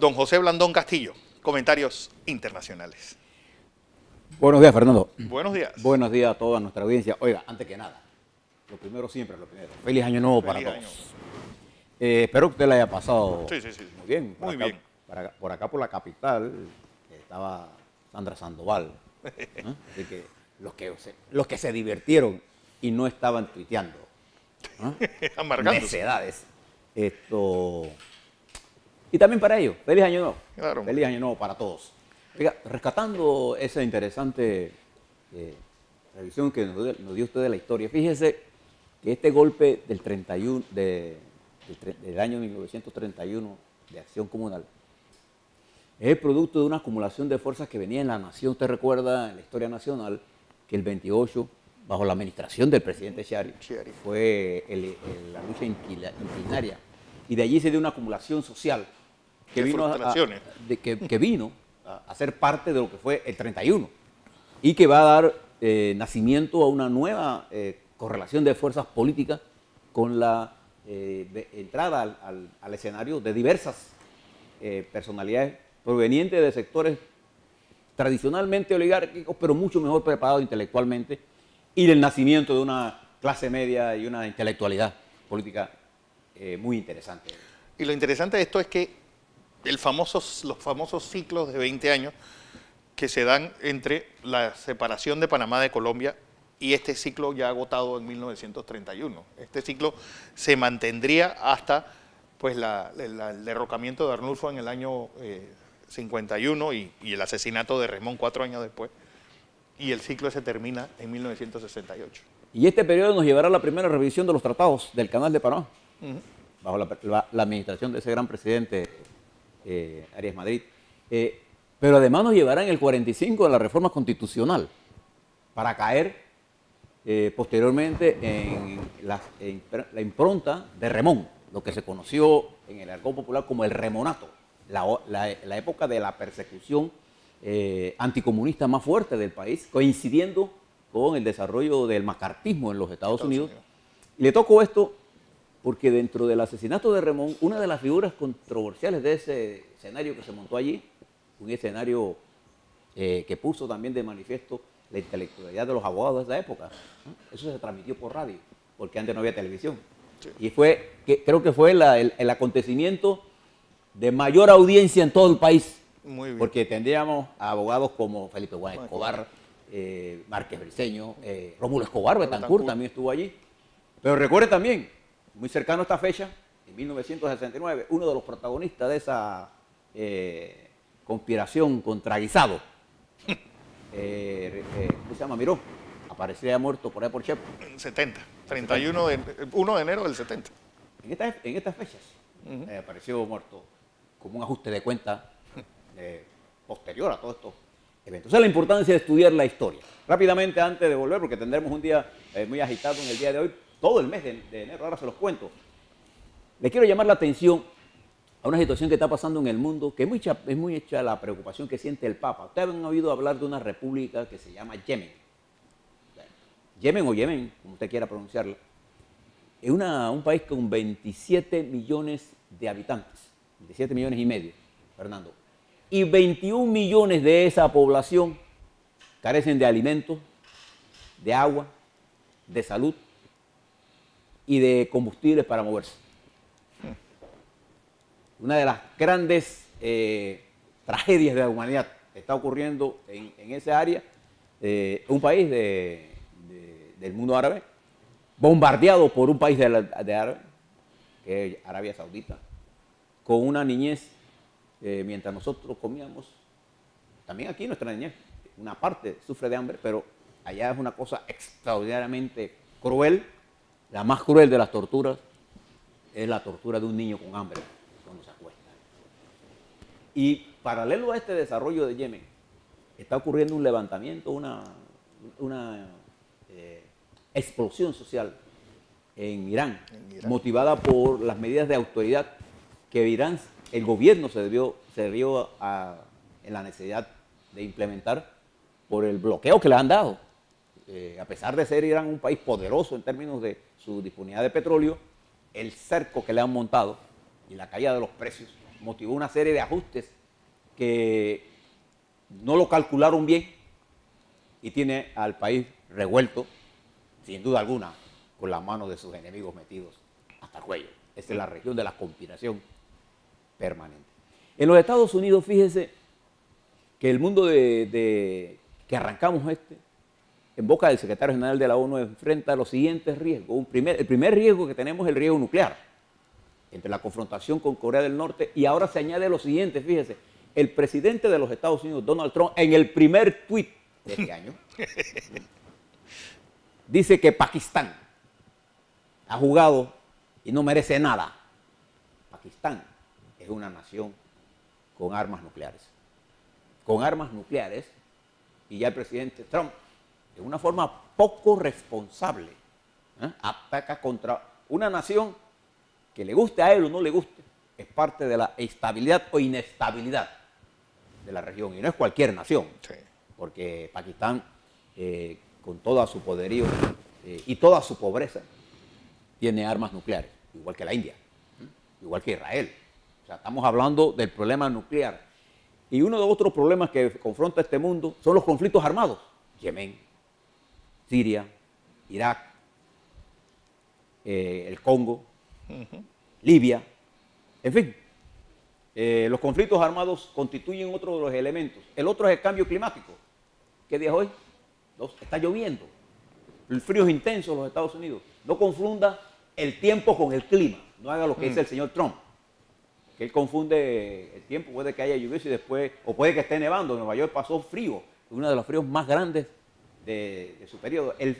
Don José Blandón Castillo, comentarios internacionales. Buenos días, Fernando. Buenos días. Buenos días a toda nuestra audiencia. Oiga, antes que nada, lo primero siempre es lo primero. Feliz año nuevo para todos. Espero que usted le haya pasado muy bien. Muy bien. Por acá, por la capital, estaba Sandra Sandoval. Así que los que se divirtieron y no estaban tuiteando. Amargándose. Necedades. Y también para ellos, feliz año nuevo. Claro. Feliz año nuevo para todos. Oiga, rescatando esa interesante revisión que nos dio usted de la historia, fíjese que este golpe del 31 del año 1931 de Acción Comunal es el producto de una acumulación de fuerzas que venía en la nación. Usted recuerda en la historia nacional que el 28, bajo la administración del presidente Chiari, fue la lucha inquilinaria. Y de allí se dio una acumulación social que vino a ser parte de lo que fue el 31 y que va a dar nacimiento a una nueva correlación de fuerzas políticas con la entrada al escenario de diversas personalidades provenientes de sectores tradicionalmente oligárquicos, pero mucho mejor preparados intelectualmente, y del nacimiento de una clase media y una intelectualidad política muy interesante. Y lo interesante de esto es que los famosos ciclos de 20 años que se dan entre la separación de Panamá de Colombia y este ciclo ya agotado en 1931. Este ciclo se mantendría hasta pues, el derrocamiento de Arnulfo en el año 51 y el asesinato de Remón 4 años después. Y el ciclo se termina en 1968. Y este periodo nos llevará a la primera revisión de los tratados del Canal de Panamá, bajo la administración de ese gran presidente Arias Madrid. Pero además nos llevará en el 45 a la reforma constitucional, para caer posteriormente en la impronta de Remón, lo que se conoció en el argot popular como el remonato, la época de la persecución anticomunista más fuerte del país, coincidiendo con el desarrollo del macartismo en los Estados Unidos. Y le tocó esto porque dentro del asesinato de Remón, una de las figuras controversiales de ese escenario que se montó allí, un escenario que puso también de manifiesto la intelectualidad de los abogados de esa época, ¿no? Eso se transmitió por radio, porque antes no había televisión. Y creo que fue el acontecimiento de mayor audiencia en todo el país. Muy bien. Porque tendríamos a abogados como Felipe Juan Escobar, Márquez Briceño, Rómulo Escobar Betancourt también estuvo allí. Pero recuerde también, muy cercano a esta fecha, en 1969, uno de los protagonistas de esa conspiración contra Guisado, ¿cómo se llama? Miró, aparecería muerto por ahí por Chepo. 1 de enero del 70. En estas fechas apareció muerto como un ajuste de cuenta posterior a todos estos eventos. Esa es la importancia de estudiar la historia. Rápidamente, antes de volver, porque tendremos un día muy agitado en el día de hoy, todo el mes de enero, ahora se los cuento. Le quiero llamar la atención a una situación que está pasando en el mundo, que es muy hecha la preocupación que siente el Papa. Ustedes han oído hablar de una república que se llama Yemen. Yemen o Yemen, como usted quiera pronunciarla. Es un país con 27 millones de habitantes, 27 millones y medio, Fernando. Y 21 millones de esa población carecen de alimentos, de agua, de salud y de combustibles para moverse. Una de las grandes tragedias de la humanidad está ocurriendo en esa área, un país del mundo árabe, bombardeado por un país de árabe, que es Arabia Saudita, con una niñez, mientras nosotros comíamos, también aquí nuestra niñez, una parte sufre de hambre, pero allá es una cosa extraordinariamente cruel. La más cruel de las torturas es la tortura de un niño con hambre cuando se acuesta. Y paralelo a este desarrollo de Yemen, está ocurriendo un levantamiento, una explosión social en Irán, motivada por las medidas de autoridad que Irán, el gobierno se vio en la necesidad de implementar por el bloqueo que le han dado. A pesar de ser Irán un país poderoso en términos de su disponibilidad de petróleo, el cerco que le han montado y la caída de los precios motivó una serie de ajustes que no lo calcularon bien y tiene al país revuelto, sin duda alguna, con las manos de sus enemigos metidos hasta el cuello. Esa es la región de la conspiración permanente. En los Estados Unidos, fíjese que el mundo que arrancamos en boca del secretario general de la ONU, enfrenta los siguientes riesgos. El primer riesgo que tenemos es el riesgo nuclear, entre la confrontación con Corea del Norte, y ahora se añade lo siguiente, fíjese, el presidente de los Estados Unidos, Donald Trump, en el primer tuit de este año, dice que Pakistán ha jugado y no merece nada. Pakistán es una nación con armas nucleares. Con armas nucleares, y ya el presidente Trump, de una forma poco responsable, ataca contra una nación que le guste a él o no le guste, es parte de la estabilidad o inestabilidad de la región. Y no es cualquier nación, sí, porque Pakistán, con todo su poderío y toda su pobreza, tiene armas nucleares, igual que la India, igual que Israel. O sea, estamos hablando del problema nuclear. Y uno de los otros problemas que confronta este mundo son los conflictos armados. Yemen, Siria, Irak, el Congo, Libia, en fin. Los conflictos armados constituyen otro de los elementos. El otro es el cambio climático. ¿Qué día es hoy? Está lloviendo. El frío es intenso en los Estados Unidos. No confunda el tiempo con el clima. No haga lo que dice el señor Trump, que él confunde el tiempo. Puede que haya lluvia y después, o puede que esté nevando. En Nueva York pasó frío, uno de los fríos más grandes de su periodo. El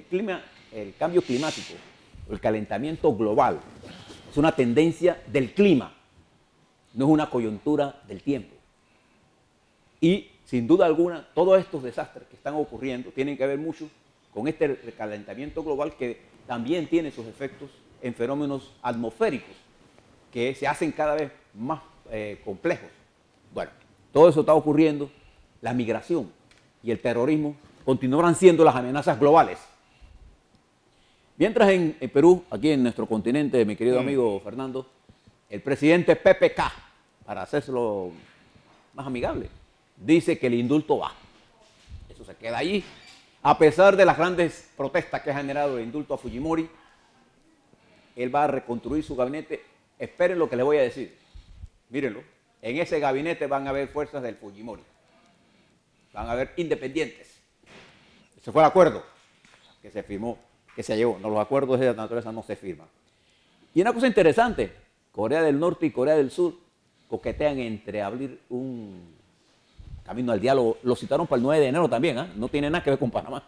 clima, el cambio climático, el calentamiento global, es una tendencia del clima, no es una coyuntura del tiempo. Y sin duda alguna, todos estos desastres que están ocurriendo tienen que ver mucho con este calentamiento global, que también tiene sus efectos en fenómenos atmosféricos que se hacen cada vez más complejos. Bueno, todo eso está ocurriendo. La migración y el terrorismo continuarán siendo las amenazas globales. Mientras en Perú, aquí en nuestro continente, mi querido amigo Fernando, el presidente PPK, para hacérselo más amigable, dice que el indulto va. Eso se queda allí. A pesar de las grandes protestas que ha generado el indulto a Fujimori, él va a reconstruir su gabinete. Esperen lo que les voy a decir. Mírenlo. En ese gabinete van a haber fuerzas del Fujimori. Van a haber independientes. Ese fue el acuerdo que se firmó, que se llegó. No, los acuerdos de la naturaleza no se firman. Y una cosa interesante, Corea del Norte y Corea del Sur coquetean entre abrir un camino al diálogo. Lo citaron para el 9 de enero también, no tiene nada que ver con Panamá.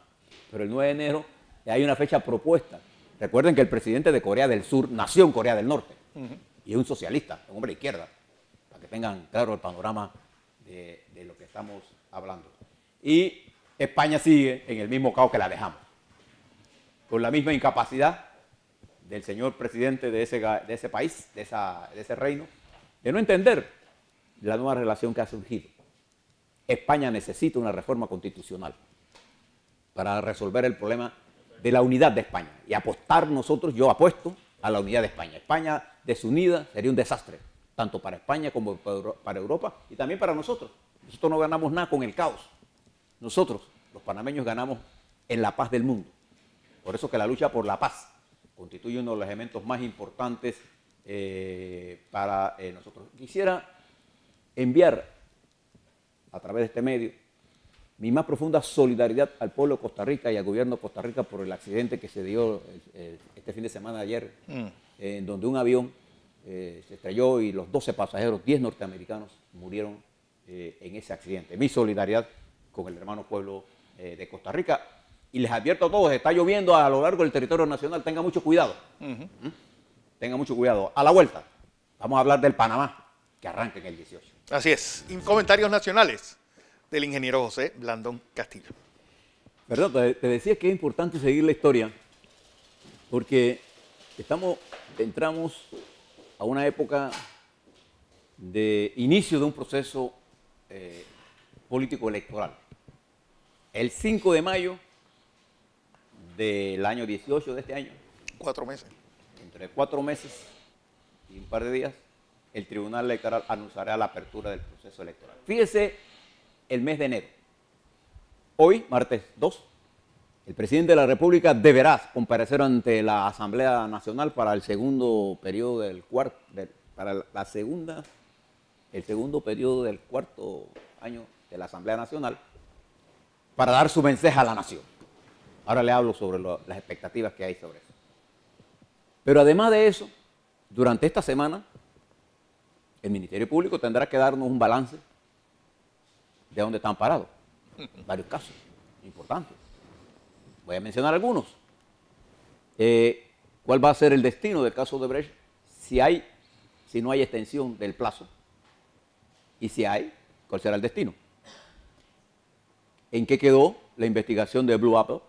Pero el 9 de enero hay una fecha propuesta. Recuerden que el presidente de Corea del Sur nació en Corea del Norte y es un socialista, un hombre de izquierda, para que tengan claro el panorama de lo que estamos hablando. Y España sigue en el mismo caos que la dejamos, con la misma incapacidad del señor presidente de ese país, de ese reino, de no entender la nueva relación que ha surgido. España necesita una reforma constitucional para resolver el problema de la unidad de España y apostar nosotros, yo apuesto a la unidad de España. España desunida sería un desastre, tanto para España como para Europa y también para nosotros. Nosotros no ganamos nada con el caos. Nosotros, los panameños, ganamos en la paz del mundo. Por eso que la lucha por la paz constituye uno de los elementos más importantes para nosotros. Quisiera enviar a través de este medio mi más profunda solidaridad al pueblo de Costa Rica y al gobierno de Costa Rica por el accidente que se dio este fin de semana de ayer, en donde un avión se estrelló y los 12 pasajeros, 10 norteamericanos, murieron en ese accidente. Mi solidaridad con el hermano pueblo de Costa Rica. Y les advierto a todos, está lloviendo a lo largo del territorio nacional, tengan mucho cuidado. Tengan mucho cuidado. A la vuelta, vamos a hablar del Panamá, que arranca en el 18. Así es. Comentarios nacionales del ingeniero José Blandón Castillo. Perdón, te decía que es importante seguir la historia, porque entramos a una época de inicio de un proceso político electoral. El 5 de mayo del año 18 de este año. 4 meses. Entre 4 meses y un par de días, el Tribunal Electoral anunciará la apertura del proceso electoral. Fíjese el mes de enero. Hoy, martes 2, el presidente de la República deberá comparecer ante la Asamblea Nacional para el segundo periodo del el segundo periodo del cuarto año de la Asamblea Nacional para dar su mensaje a la nación. Ahora le hablo sobre las expectativas que hay sobre eso. Pero además de eso, durante esta semana, el Ministerio Público tendrá que darnos un balance de dónde están parados. Varios casos importantes. Voy a mencionar algunos. ¿Cuál va a ser el destino del caso de Brecht? Si no hay extensión del plazo. Y si hay, ¿cuál será el destino? ¿En qué quedó la investigación de Blue Apple?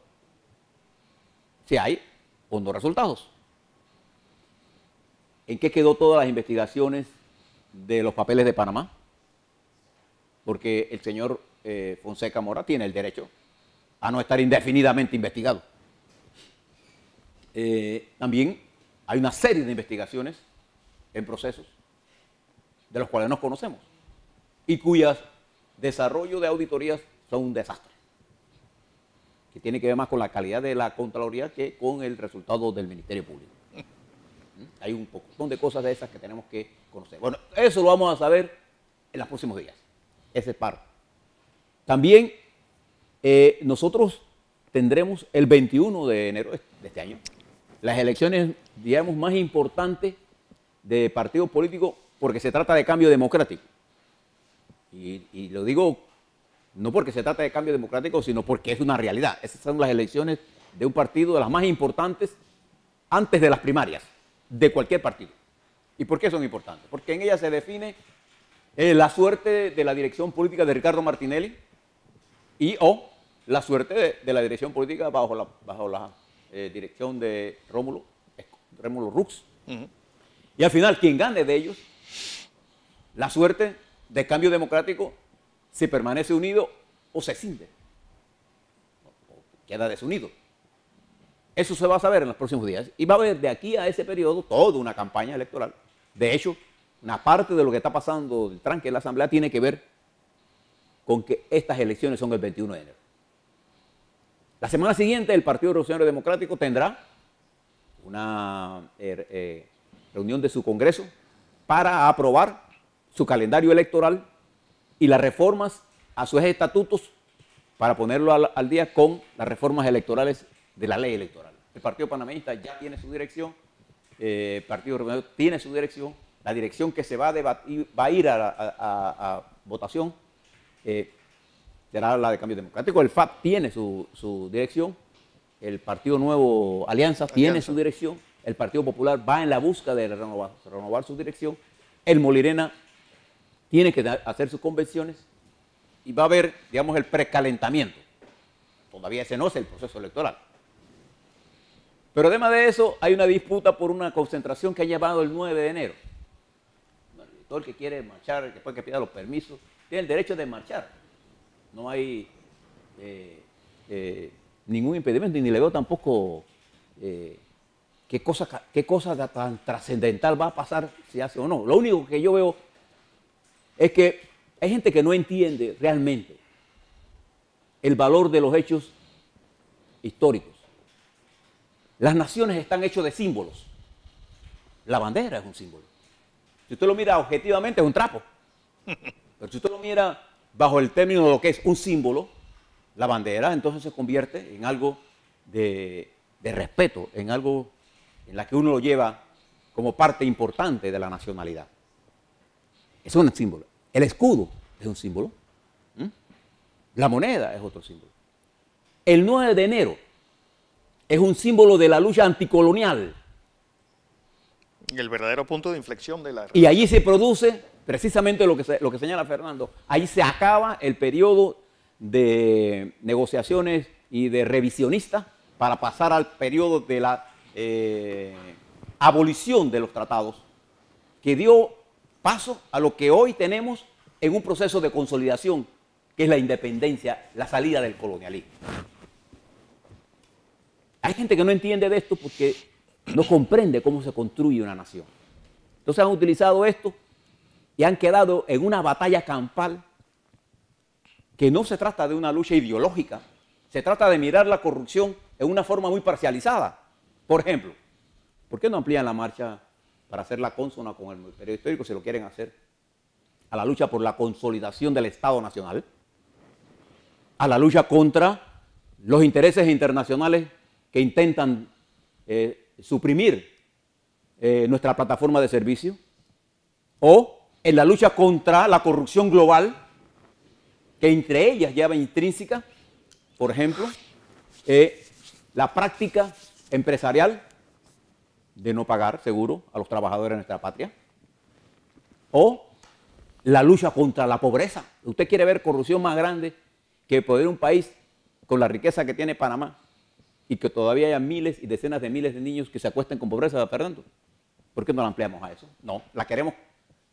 Si hay o no resultados. ¿En qué quedó todas las investigaciones de los papeles de Panamá? Porque el señor Fonseca Mora tiene el derecho a no estar indefinidamente investigado. También hay una serie de investigaciones en procesos de los cuales no conocemos y cuyas desarrollo de auditorías son un desastre, que tiene que ver más con la calidad de la Contraloría que con el resultado del Ministerio Público. Hay un montón de cosas de esas que tenemos que conocer. Bueno, eso lo vamos a saber en los próximos días. Ese es parte. También nosotros tendremos el 21 de enero de este año las elecciones, digamos, más importantes de partidos políticos porque se trata de cambio democrático. Y lo digo no porque se trata de cambio democrático, sino porque es una realidad. Esas son las elecciones de un partido de las más importantes antes de las primarias de cualquier partido. ¿Y por qué son importantes? Porque en ellas se define la suerte de la dirección política de Ricardo Martinelli o la suerte de la dirección política bajo la dirección de Rómulo Rux. Y al final, quien gane de ellos, la suerte de cambio democrático, se permanece unido o se cinde, o queda desunido. Eso se va a saber en los próximos días. Y va a haber de aquí a ese periodo toda una campaña electoral. De hecho, una parte de lo que está pasando del tranque de la Asamblea tiene que ver con que estas elecciones son el 21 de enero. La semana siguiente el Partido Revolucionario Democrático tendrá una reunión de su Congreso para aprobar su calendario electoral y las reformas a sus estatutos para ponerlo al día con las reformas electorales de la ley electoral. El Partido Panameñista ya tiene su dirección, el Partido Revolucionario tiene su dirección, la dirección que se va a debatir, va a ir a votación será la de Cambio Democrático. El FAP tiene su dirección, el Partido Nuevo Alianza tiene su dirección, el Partido Popular va en la busca de renovar su dirección, el Molirena tiene que hacer sus convenciones y va a haber, digamos, el precalentamiento. Todavía ese no es el proceso electoral. Pero además de eso, hay una disputa por una concentración que ha llevado el 9 de enero. Bueno, todo el que quiere marchar, después que pida los permisos, tiene el derecho de marchar. No hay ningún impedimento, ni le veo tampoco qué cosa tan trascendental va a pasar si hace o no. Lo único que yo veo es que hay gente que no entiende realmente el valor de los hechos históricos. Las naciones están hechas de símbolos. La bandera es un símbolo. Si usted lo mira objetivamente es un trapo. Pero si usted lo mira bajo el término de lo que es un símbolo, la bandera entonces se convierte en algo de respeto, en algo en la que uno lo lleva como parte importante de la nacionalidad. Es un símbolo. El escudo es un símbolo. La moneda es otro símbolo. El 9 de enero es un símbolo de la lucha anticolonial. El verdadero punto de inflexión de la... Y allí se produce precisamente lo que señala Fernando. Ahí se acaba el periodo de negociaciones y de revisionistas para pasar al periodo de la abolición de los tratados, que dio paso a lo que hoy tenemos en un proceso de consolidación, que es la independencia, la salida del colonialismo. Hay gente que no entiende de esto porque no comprende cómo se construye una nación. Entonces han utilizado esto y han quedado en una batalla campal que no se trata de una lucha ideológica, se trata de mirar la corrupción en una forma muy parcializada. Por ejemplo, ¿por qué no amplían la marcha para hacerla consona con el periodo histórico si lo quieren hacer? A la lucha por la consolidación del Estado Nacional, a la lucha contra los intereses internacionales que intentan suprimir nuestra plataforma de servicio, o en la lucha contra la corrupción global, que entre ellas lleva intrínseca, por ejemplo, la práctica empresarial de no pagar seguro a los trabajadores de nuestra patria, o la lucha contra la pobreza. ¿Usted quiere ver corrupción más grande que poder un país con la riqueza que tiene Panamá y que todavía haya miles y decenas de miles de niños que se acuesten con pobreza, Fernando? ¿Por qué no la ampliamos a eso? No, la queremos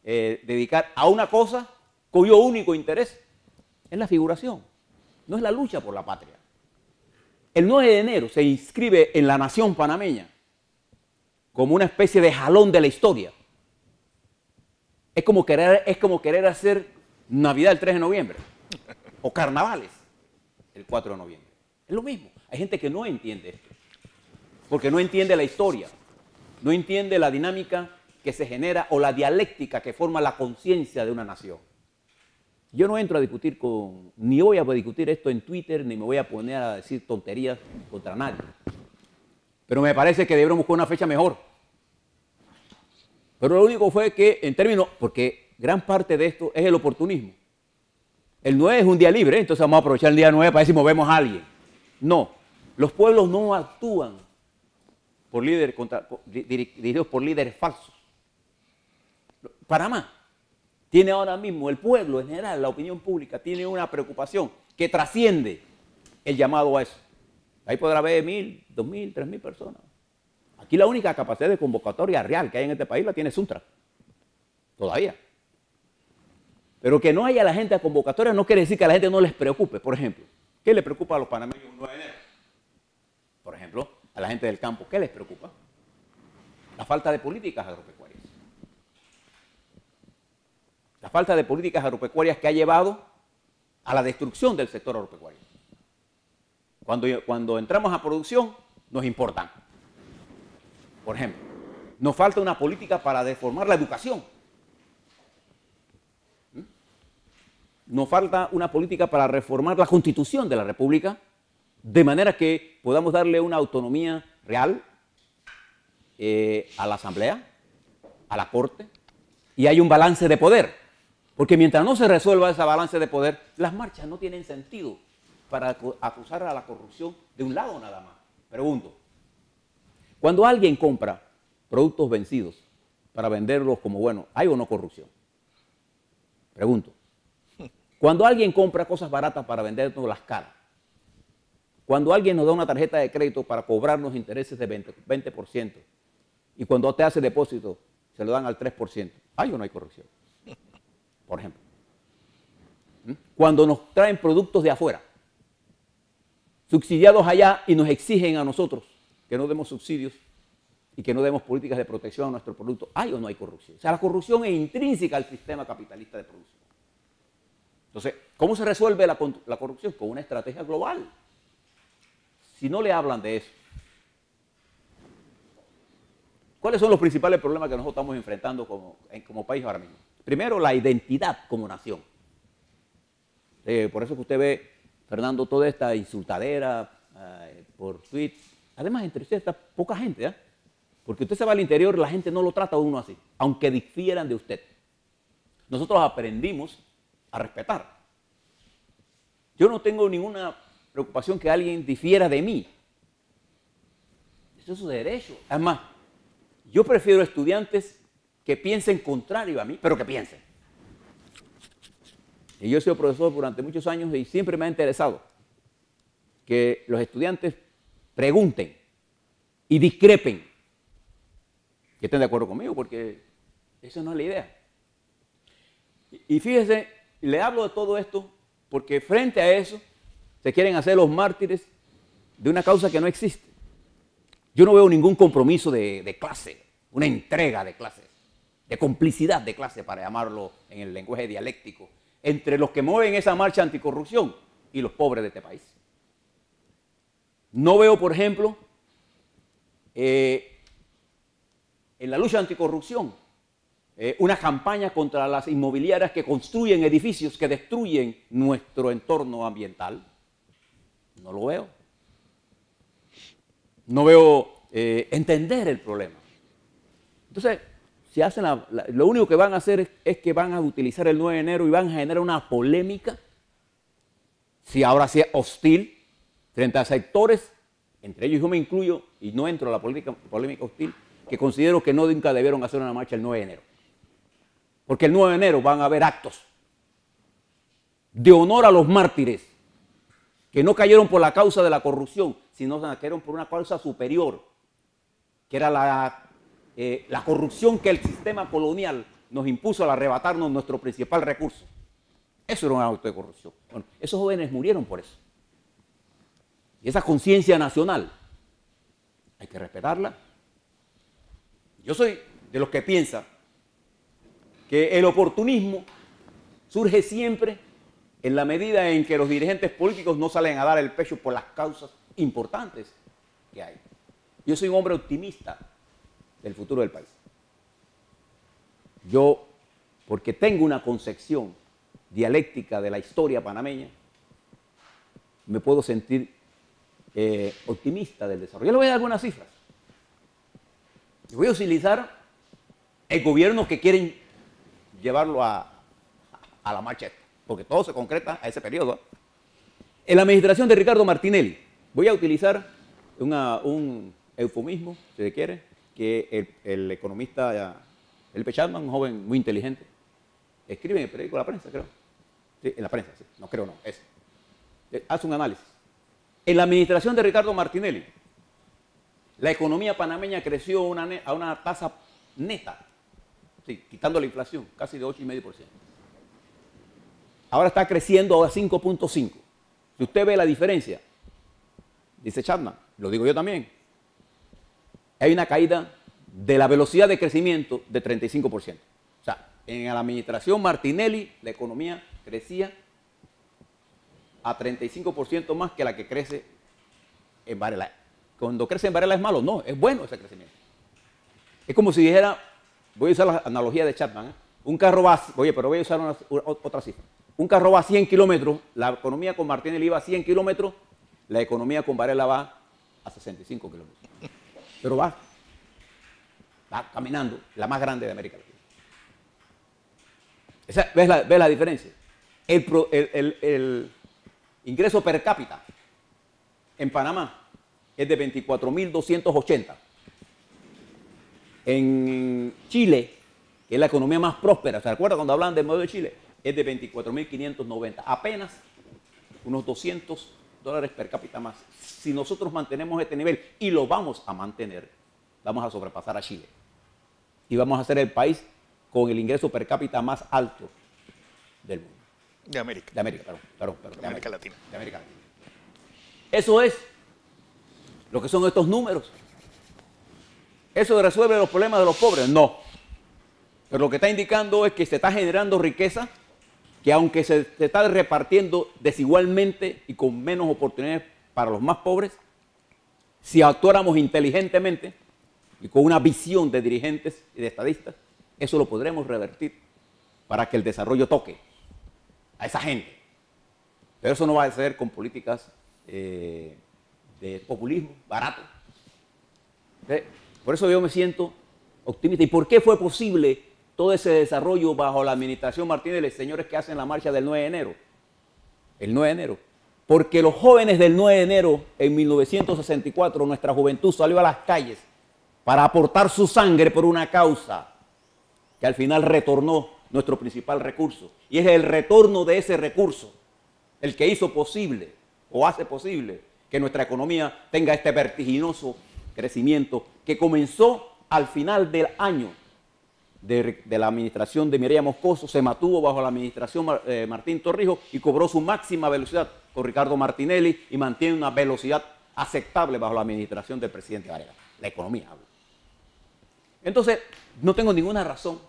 dedicar a una cosa cuyo único interés es la figuración, no es la lucha por la patria. El 9 de enero se inscribe en la nación panameña como una especie de jalón de la historia. Es como querer hacer Navidad el 3 de noviembre o carnavales el 4 de noviembre. Es lo mismo. Hay gente que no entiende esto, porque no entiende la historia, no entiende la dinámica que se genera o la dialéctica que forma la conciencia de una nación. Yo no entro a discutir ni voy a discutir esto en Twitter, ni me voy a poner a decir tonterías contra nadie. Pero me parece que debemos buscar una fecha mejor. Pero lo único fue que, en términos, porque gran parte de esto es el oportunismo. El 9 es un día libre, entonces vamos a aprovechar el día 9 para ver si movemos a alguien. No, los pueblos no actúan por líderes dirigidos por líderes falsos. Panamá tiene ahora mismo, el pueblo en general, la opinión pública, tiene una preocupación que trasciende el llamado a eso. Ahí podrá haber 1.000, 2.000, 3.000 personas. Aquí la única capacidad de convocatoria real que hay en este país la tiene Suntra. Todavía. Pero que no haya la gente a convocatoria no quiere decir que a la gente no les preocupe. Por ejemplo, ¿qué le preocupa a los panameños el 9 de enero? Por ejemplo, a la gente del campo, ¿qué les preocupa? La falta de políticas agropecuarias. La falta de políticas agropecuarias que ha llevado a la destrucción del sector agropecuario. Cuando entramos a producción, nos importan. Por ejemplo, nos falta una política para deformar la educación. Nos falta una política para reformar la Constitución de la República, de manera que podamos darle una autonomía real a la Asamblea, a la Corte, y hay un balance de poder. Porque mientras no se resuelva ese balance de poder, las marchas no tienen sentido para acusar a la corrupción de un lado nada más. Pregunto, cuando alguien compra productos vencidos para venderlos como buenos, ¿hay o no corrupción? Pregunto. Cuando alguien compra cosas baratas para vendernos las caras, cuando alguien nos da una tarjeta de crédito para cobrarnos intereses de 20%, y cuando te hace depósito se lo dan al 3%, ¿hay o no hay corrupción? Por ejemplo. Cuando nos traen productos de afuera, subsidiados allá y nos exigen a nosotros que no demos subsidios y que no demos políticas de protección a nuestro producto, ¿hay o no hay corrupción? O sea, la corrupción es intrínseca al sistema capitalista de producción. Entonces, ¿cómo se resuelve la corrupción? Con una estrategia global. Si no le hablan de eso, ¿cuáles son los principales problemas que nosotros estamos enfrentando como país ahora mismo? Primero, la identidad como nación. Por eso que usted ve, Fernando, toda esta insultadera por tweet. Además, entre ustedes está poca gente, ¿eh? Porque usted se va al interior, la gente no lo trata a uno así, aunque difieran de usted. Nosotros aprendimos a respetar. Yo no tengo ninguna preocupación que alguien difiera de mí. Eso es su derecho. Además, yo prefiero estudiantes que piensen contrario a mí, pero que piensen. Y yo he sido profesor durante muchos años y siempre me ha interesado que los estudiantes pregunten y discrepen, que estén de acuerdo conmigo, porque esa no es la idea. Y fíjese, le hablo de todo esto porque frente a eso se quieren hacer los mártires de una causa que no existe. Yo no veo ningún compromiso de clase, una entrega de clases. de complicidad de clase, para llamarlo en el lenguaje dialéctico, entre los que mueven esa marcha anticorrupción y los pobres de este país. No veo, por ejemplo, en la lucha anticorrupción, una campaña contra las inmobiliarias que construyen edificios que destruyen nuestro entorno ambiental. No lo veo. No veo entender el problema. Entonces, si hacen lo único que van a hacer es que van a utilizar el 9 de enero y van a generar una polémica, si ahora sí es hostil, frente a sectores, entre ellos yo me incluyo y no entro a la polémica hostil, que considero que nunca debieron hacer una marcha el 9 de enero. Porque el 9 de enero van a haber actos de honor a los mártires que no cayeron por la causa de la corrupción, sino que cayeron por una causa superior, que era la corrupción que el sistema colonial nos impuso al arrebatarnos nuestro principal recurso. Eso era un acto de corrupción. Bueno, esos jóvenes murieron por eso. Y esa conciencia nacional hay que respetarla. Yo soy de los que piensa que el oportunismo surge siempre en la medida en que los dirigentes políticos no salen a dar el pecho por las causas importantes que hay. Yo soy un hombre optimista del futuro del país. Yo, porque tengo una concepción dialéctica de la historia panameña, me puedo sentir optimista del desarrollo. Yo le voy a dar algunas cifras. Yo voy a utilizar el gobierno que quieren llevarlo a la marcha esta, porque todo se concreta a ese periodo. En la administración de Ricardo Martinelli, voy a utilizar un eufemismo, si se quiere, que el economista Felipe Chapman, un joven muy inteligente, escribe en el periódico La Prensa, creo. Sí, en La Prensa, sí. No creo, no, es. Hace un análisis. En la administración de Ricardo Martinelli, la economía panameña creció a una tasa neta, sí, quitando la inflación, casi de 8,5%. Ahora está creciendo a 5,5%. Si usted ve la diferencia, dice Chapman, lo digo yo también, hay una caída de la velocidad de crecimiento de 35%. O sea, en la administración Martinelli, la economía crecía a 35% más que la que crece en Varela. Cuando crece en Varela es malo, no, es bueno ese crecimiento. Es como si dijera, voy a usar la analogía de Chapman, un carro va, oye, pero voy a usar otra cifra. Un carro va a 100 kilómetros, la economía con Martinelli iba a 100 kilómetros, la economía con Varela va a 65 kilómetros. Pero va caminando, la más grande de América Latina. ¿Ves la diferencia? El ingreso per cápita en Panamá es de 24.280. En Chile, que es la economía más próspera, ¿se acuerdan cuando hablan del modelo de Chile? Es de 24.590. Apenas unos $200 per cápita más. Si nosotros mantenemos este nivel, y lo vamos a mantener, vamos a sobrepasar a Chile. Y vamos a ser el país con el ingreso per cápita más alto del mundo. De América. De América, perdón. De América Latina. De América Latina. Eso es lo que son estos números. ¿Eso resuelve los problemas de los pobres? No. Pero lo que está indicando es que se está generando riqueza que, aunque se está repartiendo desigualmente y con menos oportunidades para los más pobres, si actuáramos inteligentemente y con una visión de dirigentes y de estadistas, eso lo podremos revertir para que el desarrollo toque a esa gente. Pero eso no va a ser con políticas de populismo barato. Por eso yo me siento optimista. ¿Y por qué fue posible todo ese desarrollo bajo la administración Martínez, señores que hacen la marcha del 9 de enero? El 9 de enero. Porque los jóvenes del 9 de enero, en 1964, nuestra juventud salió a las calles para aportar su sangre por una causa que al final retornó nuestro principal recurso. Y es el retorno de ese recurso el que hizo posible o hace posible que nuestra economía tenga este vertiginoso crecimiento que comenzó al final del año de la administración de Mireya Moscoso, se mantuvo bajo la administración Martín Torrijos y cobró su máxima velocidad con Ricardo Martinelli y mantiene una velocidad aceptable bajo la administración del presidente Varela. La economía habla. Entonces, no tengo ninguna razón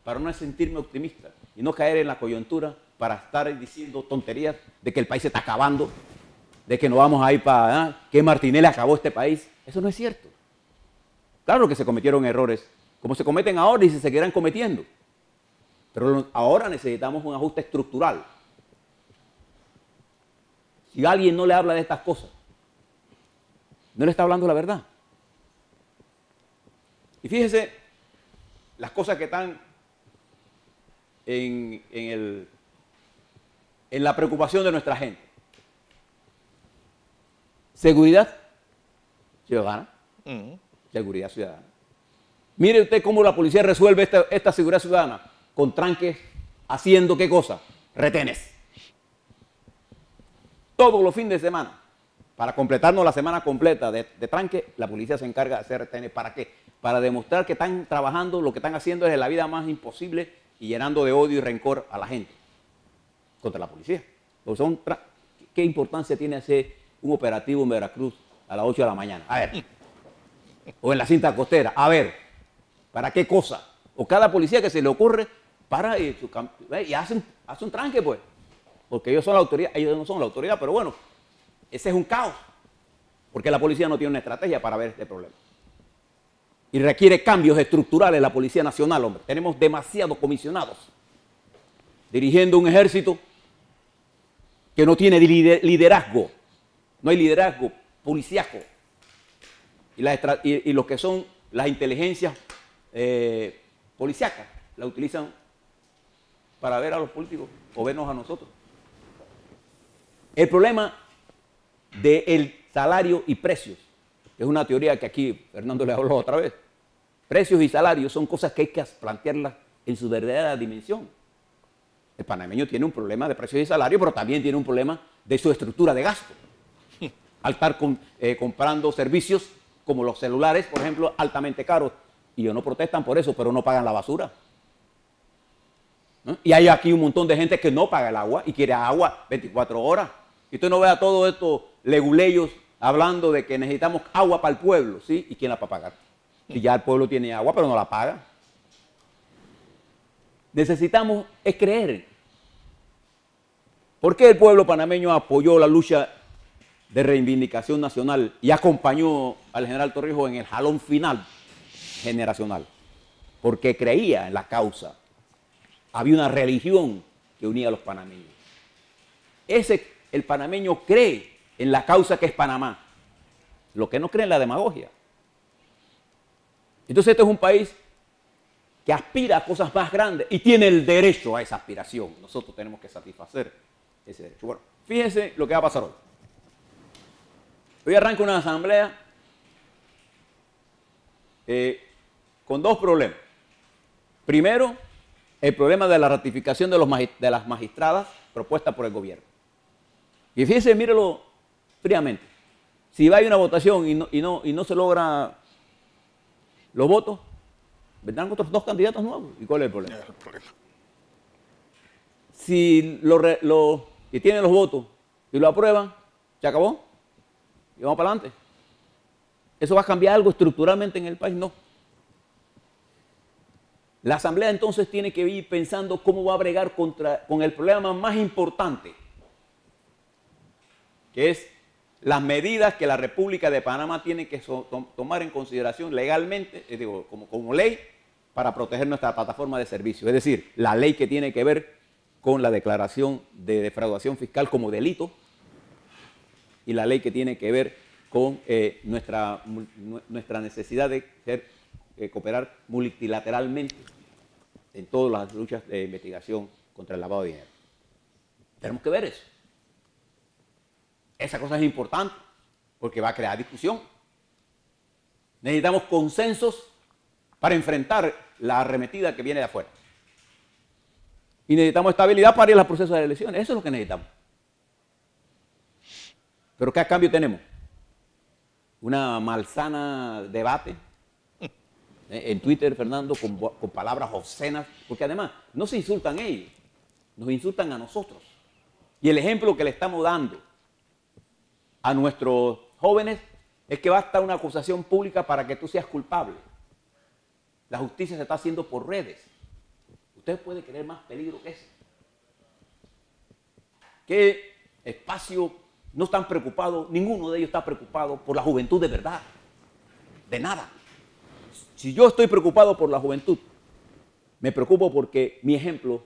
para no sentirme optimista y no caer en la coyuntura para estar diciendo tonterías de que el país se está acabando, de que no vamos a ir para que Martinelli acabó este país. Eso no es cierto. Claro que se cometieron errores, como se cometen ahora y se seguirán cometiendo. Pero ahora necesitamos un ajuste estructural. Si alguien no le habla de estas cosas, no le está hablando la verdad. Y fíjese las cosas que están en la preocupación de nuestra gente. Seguridad ciudadana. Seguridad ciudadana. Mire usted cómo la policía resuelve esta seguridad ciudadana. Con tranques, haciendo ¿qué cosa? Retenes. Todos los fines de semana. Para completarnos la semana completa de tranque, la policía se encarga de hacer retenes. ¿Para qué? Para demostrar que están trabajando, lo que están haciendo es la vida más imposible y llenando de odio y rencor a la gente contra la policía. ¿Qué importancia tiene hacer un operativo en Veracruz a las 8 de la mañana? A ver. O en la cinta costera. A ver. ¿Para qué cosa? O cada policía que se le ocurre para y hace un tranque, pues. Porque ellos son la autoridad, ellos no son la autoridad, pero bueno, ese es un caos. Porque la policía no tiene una estrategia para ver este problema. Y requiere cambios estructurales la Policía Nacional, hombre. Tenemos demasiados comisionados dirigiendo un ejército que no tiene liderazgo. No hay liderazgo policíaco. Y lo que son las inteligencias policíacas la utilizan para ver a los políticos o vernos a nosotros. El problema del salario y precios, que es una teoría que aquí Fernando le habló otra vez. Precios y salarios son cosas que hay que plantearlas en su verdadera dimensión. El panameño tiene un problema de precios y salarios, pero también tiene un problema de su estructura de gasto. Al estar comprando servicios como los celulares, por ejemplo, altamente caros, y ellos no protestan por eso, pero no pagan la basura. ¿No? Y hay aquí un montón de gente que no paga el agua y quiere agua 24 horas. Y usted no ve a todos estos leguleyos hablando de que necesitamos agua para el pueblo, ¿sí? ¿Y quién la va a pagar? Si ya el pueblo tiene agua, pero no la paga. Necesitamos es creer. ¿Por qué el pueblo panameño apoyó la lucha de reivindicación nacional y acompañó al general Torrijos en el jalón final generacional? Porque creía en la causa. Había una religión que unía a los panameños. El panameño cree en la causa que es Panamá. Lo que no cree en la demagogia. Entonces este es un país que aspira a cosas más grandes y tiene el derecho a esa aspiración. Nosotros tenemos que satisfacer ese derecho. Bueno, fíjense lo que va a pasar hoy. Hoy arranca una asamblea con dos problemas. Primero, el problema de la ratificación de las magistradas propuestas por el gobierno. Y fíjense, mírelo fríamente. Si va a una votación y no se logra los votos, vendrán otros dos candidatos nuevos. ¿Y cuál es el problema? El problema. Si que tienen los votos y lo aprueban, se acabó y vamos para adelante. ¿Eso va a cambiar algo estructuralmente en el país? No. La Asamblea entonces tiene que ir pensando cómo va a bregar con el problema más importante, que es las medidas que la República de Panamá tiene que tomar en consideración legalmente, como ley, para proteger nuestra plataforma de servicios. Es decir, la ley que tiene que ver con la declaración de defraudación fiscal como delito y la ley que tiene que ver con nuestra necesidad de cooperar multilateralmente en todas las luchas de investigación contra el lavado de dinero. Tenemos que ver eso. Esa cosa es importante porque va a crear discusión. Necesitamos consensos para enfrentar la arremetida que viene de afuera. Y necesitamos estabilidad para ir al proceso de elecciones. Eso es lo que necesitamos. Pero ¿qué a cambio tenemos? Una malsana debate en Twitter, Fernando, con palabras obscenas, porque además no se insultan ellos, nos insultan a nosotros. Y el ejemplo que le estamos dando a nuestros jóvenes es que basta una acusación pública para que tú seas culpable. La justicia se está haciendo por redes. ¿Usted puede creer más peligro que ese? ¿Qué espacio no están preocupados? Ninguno de ellos está preocupado por la juventud de verdad. De nada. Si yo estoy preocupado por la juventud, me preocupo porque mi ejemplo,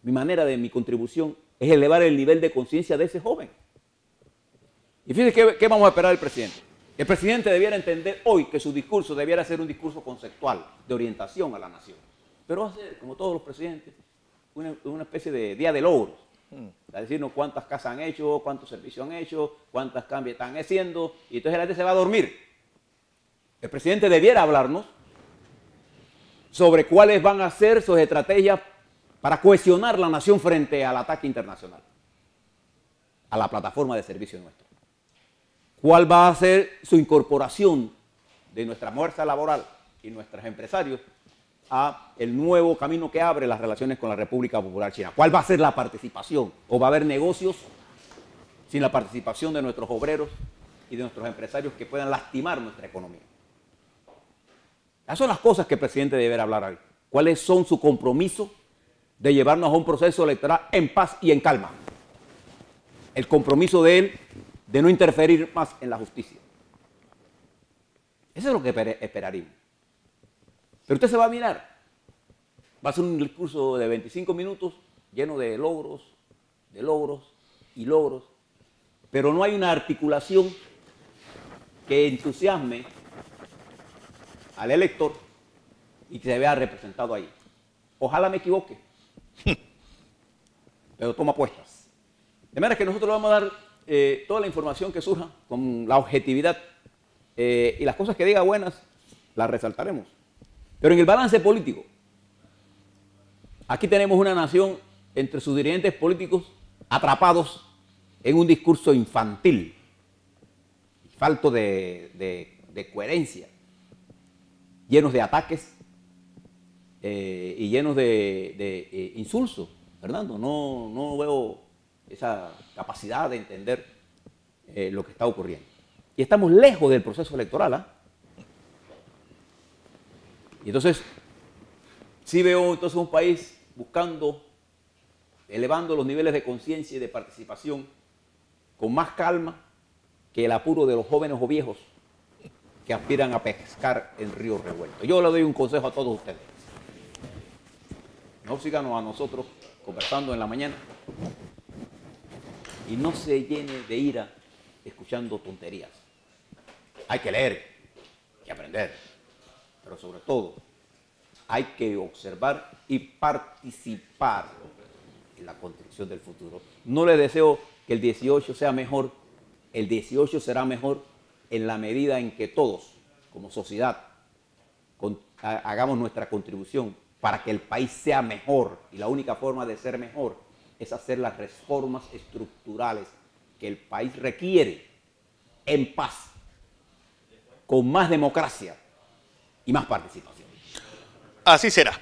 mi manera de mi contribución es elevar el nivel de conciencia de ese joven. Y fíjense qué vamos a esperar del presidente. El presidente debiera entender hoy que su discurso debiera ser un discurso conceptual, de orientación a la nación. Pero va a ser, como todos los presidentes, una especie de día de logros. A decirnos cuántas casas han hecho, cuántos servicios han hecho, cuántas cambios están haciendo, y entonces la gente se va a dormir. El presidente debiera hablarnos sobre cuáles van a ser sus estrategias para cohesionar la nación frente al ataque internacional, a la plataforma de servicio nuestro. ¿Cuál va a ser su incorporación de nuestra fuerza laboral y nuestros empresarios a el nuevo camino que abre las relaciones con la República Popular China? ¿Cuál va a ser la participación? ¿O va a haber negocios sin la participación de nuestros obreros y de nuestros empresarios que puedan lastimar nuestra economía? Esas son las cosas que el presidente deberá hablar hoy. ¿Cuáles son su compromiso de llevarnos a un proceso electoral en paz y en calma? El compromiso de él de no interferir más en la justicia. Eso es lo que esperaríamos. Pero usted se va a mirar. Va a ser un discurso de 25 minutos lleno de logros y logros, pero no hay una articulación que entusiasme al elector y que se vea representado ahí. Ojalá me equivoque, pero toma apuestas. De manera que nosotros le vamos a dar toda la información que surja con la objetividad y las cosas que diga buenas las resaltaremos. Pero en el balance político, aquí tenemos una nación entre sus dirigentes políticos atrapados en un discurso infantil, falto de coherencia, llenos de ataques y llenos de insultos. Fernando, no veo esa capacidad de entender lo que está ocurriendo. Y estamos lejos del proceso electoral, ¿eh? Y entonces, sí veo entonces un país buscando, elevando los niveles de conciencia y de participación con más calma que el apuro de los jóvenes o viejos que aspiran a pescar en río revuelto. Yo le doy un consejo a todos ustedes. No síganos a nosotros conversando en la mañana y no se llene de ira escuchando tonterías. Hay que leer, hay que aprender, pero sobre todo hay que observar y participar en la construcción del futuro. No les deseo que el 18 sea mejor, el 18 será mejor en la medida en que todos, como sociedad, hagamos nuestra contribución para que el país sea mejor. Y la única forma de ser mejor es hacer las reformas estructurales que el país requiere en paz, con más democracia y más participación. Así será.